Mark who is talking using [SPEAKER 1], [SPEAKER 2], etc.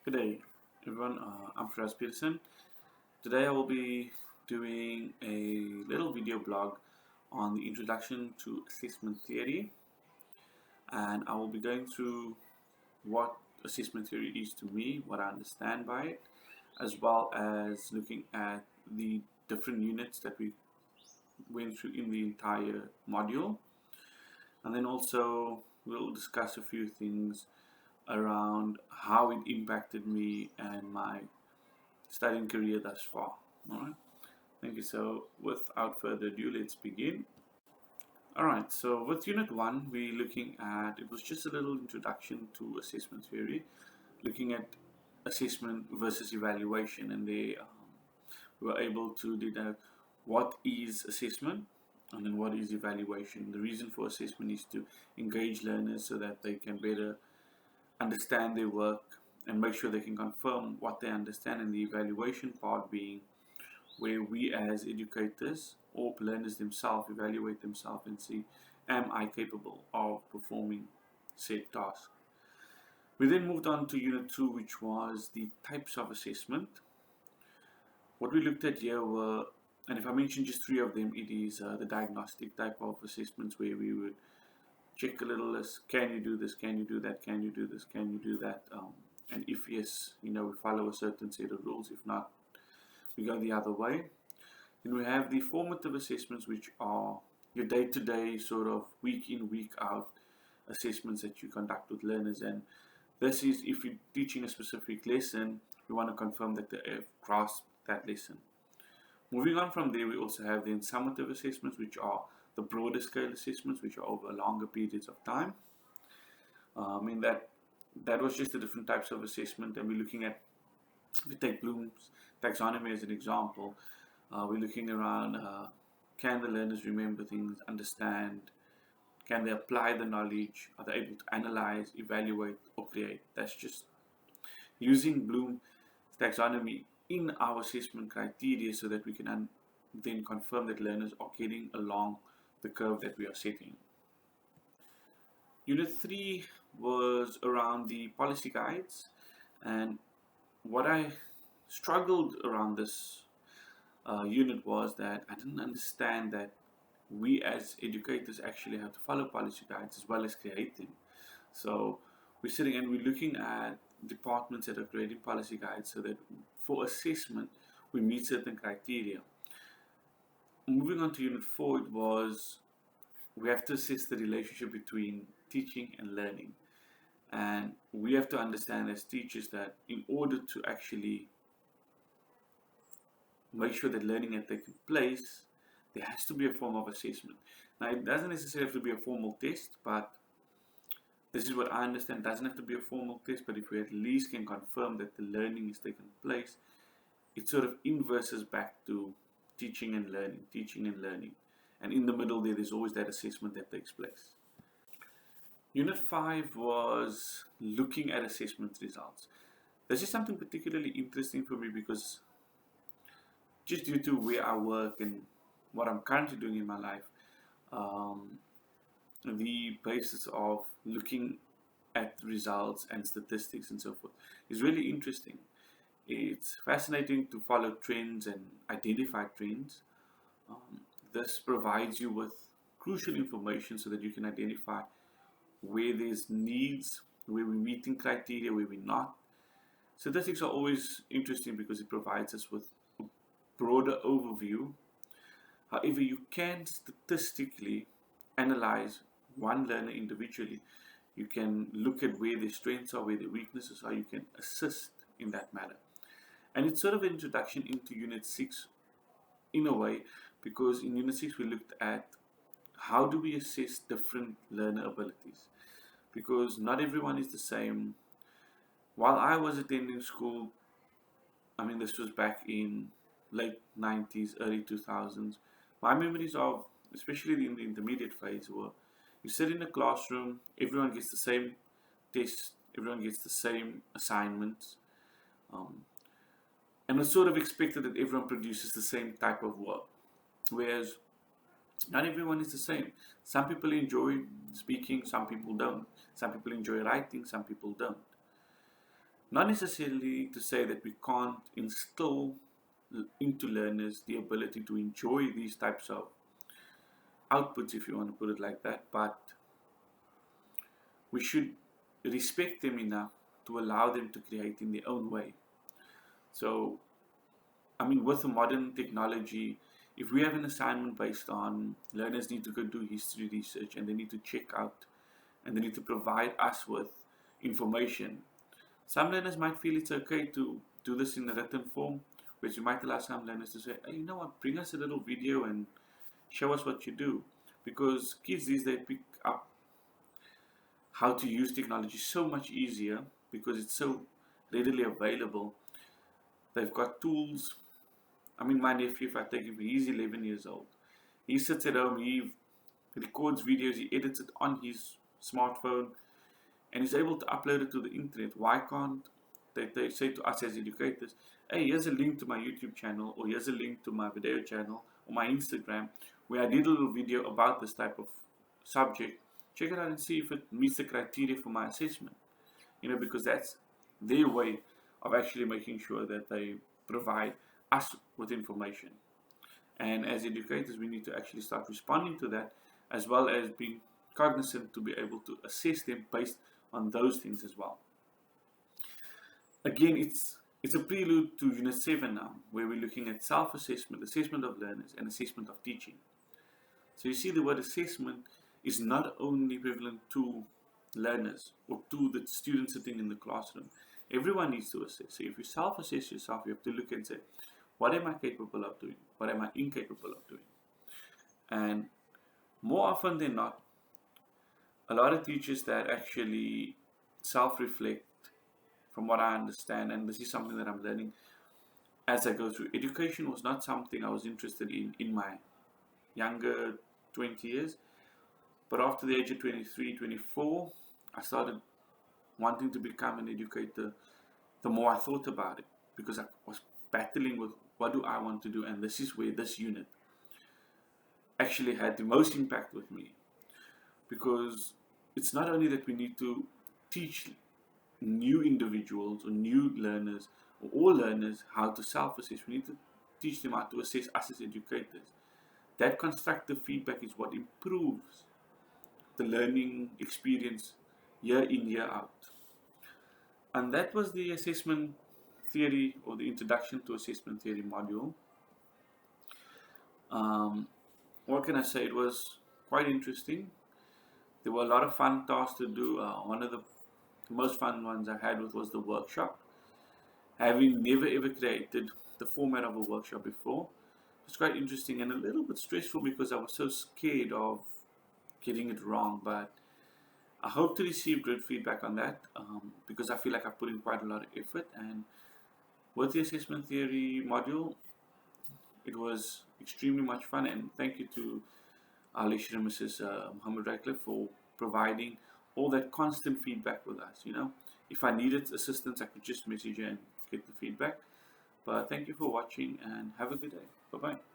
[SPEAKER 1] Good day, everyone. I'm Firas Peterson. Today I will be doing a little video blog on the introduction to assessment theory, and I will be going through what assessment theory is to me, what I understand by it, as well as looking at the different units that we went through in the entire module, and then also we'll discuss a few things around how it impacted me and my studying career thus far. All right. Thank you. So, without further ado, let's begin. All right. So, with Unit 1, we're looking at it was just a little introduction to assessment theory, looking at assessment versus evaluation, and we were able to deduct what is assessment and then what is evaluation. The reason for assessment is to engage learners so that they can better understand their work and make sure they can confirm what they understand, and the evaluation part being where we as educators or learners themselves evaluate themselves and see, am I capable of performing said task? We then moved on to Unit 2, which was the types of assessment. What we looked at here were, and if I mention just three of them, it is the diagnostic type of assessments where we would check a little list. Can you do this? Can you do that? Can you do this? Can you do that? And if yes, we follow a certain set of rules. If not, we go the other way. Then we have the formative assessments, which are your day-to-day sort of week in, week out assessments that you conduct with learners. And this is if you're teaching a specific lesson, we want to confirm that they have grasped that lesson. Moving on from there, we also have the summative assessments, which are the broader scale assessments, which are over longer periods of time. In that was just the different types of assessment, and we're looking at, if we take Bloom's taxonomy as an example, we're looking around, can the learners remember things, understand, can they apply the knowledge, are they able to analyze, evaluate, or create? That's just using Bloom's taxonomy in our assessment criteria so that we can then confirm that learners are getting along the curve that we are setting. Unit 3 was around the policy guides, and what I struggled around this unit was that I didn't understand that we as educators actually have to follow policy guides as well as create them. So we're sitting and we're looking at departments that are creating policy guides so that for assessment we meet certain criteria. Moving on to Unit 4, it was we have to assess the relationship between teaching and learning. And we have to understand as teachers that in order to actually make sure that learning has taken place, there has to be a form of assessment. Now, it doesn't necessarily have to be a formal test, but this is what I understand. It doesn't have to be a formal test, but if we at least can confirm that the learning is taken place, it sort of inverses back to teaching and learning, teaching and learning. And in the middle there's always that assessment that takes place. Unit 5 was looking at assessment results. This is something particularly interesting for me because just due to where I work and what I'm currently doing in my life, the basis of looking at results and statistics and so forth is really interesting. It's fascinating to follow trends and identify trends. This provides you with crucial information so that you can identify where there's needs, where we're meeting criteria, where we're not. Statistics are always interesting because it provides us with a broader overview. However, you can statistically analyze one learner individually. You can look at where their strengths are, where their weaknesses are. You can assist in that manner. And it's sort of an introduction into Unit 6 in a way, because in Unit 6 we looked at how do we assess different learner abilities, because not everyone is the same. While I was attending school, this was back in late 90s, early 2000s, my memories of, especially in the intermediate phase, were you sit in a classroom, everyone gets the same test, everyone gets the same assignments, and it's sort of expected that everyone produces the same type of work, whereas not everyone is the same. Some people enjoy speaking, some people don't. Some people enjoy writing, some people don't. Not necessarily to say that we can't instill into learners the ability to enjoy these types of outputs, if you want to put it like that, but we should respect them enough to allow them to create in their own way. So, I mean, with the modern technology, if we have an assignment based on learners need to go do history research and they need to check out and they need to provide us with information, some learners might feel it's okay to do this in a written form, which you might allow some learners to say, hey, you know what, bring us a little video and show us what you do. Because kids these days pick up how to use technology so much easier because it's so readily available. They've got tools. I mean, my nephew, if I take him, he's 11 years old. He sits at home, he records videos, he edits it on his smartphone, and he's able to upload it to the internet. Why can't they say to us as educators, hey, here's a link to my YouTube channel, or here's a link to my video channel, or my Instagram, where I did a little video about this type of subject. Check it out and see if it meets the criteria for my assessment. Because that's their way of actually making sure that they provide us with information. And as educators, we need to actually start responding to that, as well as being cognizant to be able to assess them based on those things as well. Again, it's a prelude to Unit 7 now, where we're looking at self-assessment, assessment of learners, and assessment of teaching. So you see, the word assessment is not only prevalent to learners or to the students sitting in the classroom. Everyone needs to assess. So if you self-assess yourself, you have to look and say, what am I capable of doing? What am I incapable of doing? And more often than not, a lot of teachers that actually self-reflect, from what I understand, and this is something that I'm learning as I go through, education was not something I was interested in my younger 20 years. But after the age of 23, 24, I started wanting to become an educator. The more I thought about it, because I was battling with what do I want to do, and this is where this unit actually had the most impact with me. Because it's not only that we need to teach new individuals or new learners or all learners how to self-assess, we need to teach them how to assess us as educators. That constructive feedback is what improves the learning experience year in, year out. And that was the assessment theory, or the introduction to assessment theory module. What can I say? It was quite interesting. There were a lot of fun tasks to do. One of the most fun ones I had was the workshop. Having never ever created the format of a workshop before, it was quite interesting and a little bit stressful because I was so scared of getting it wrong. But I hope to receive good feedback on that, because I feel like I put in quite a lot of effort. And with the assessment theory module, it was extremely much fun. And thank you to our lecturer, Mrs. Muhammad Radcliffe, for providing all that constant feedback with us. If I needed assistance, I could just message her and get the feedback. But thank you for watching and have a good day. Bye-bye.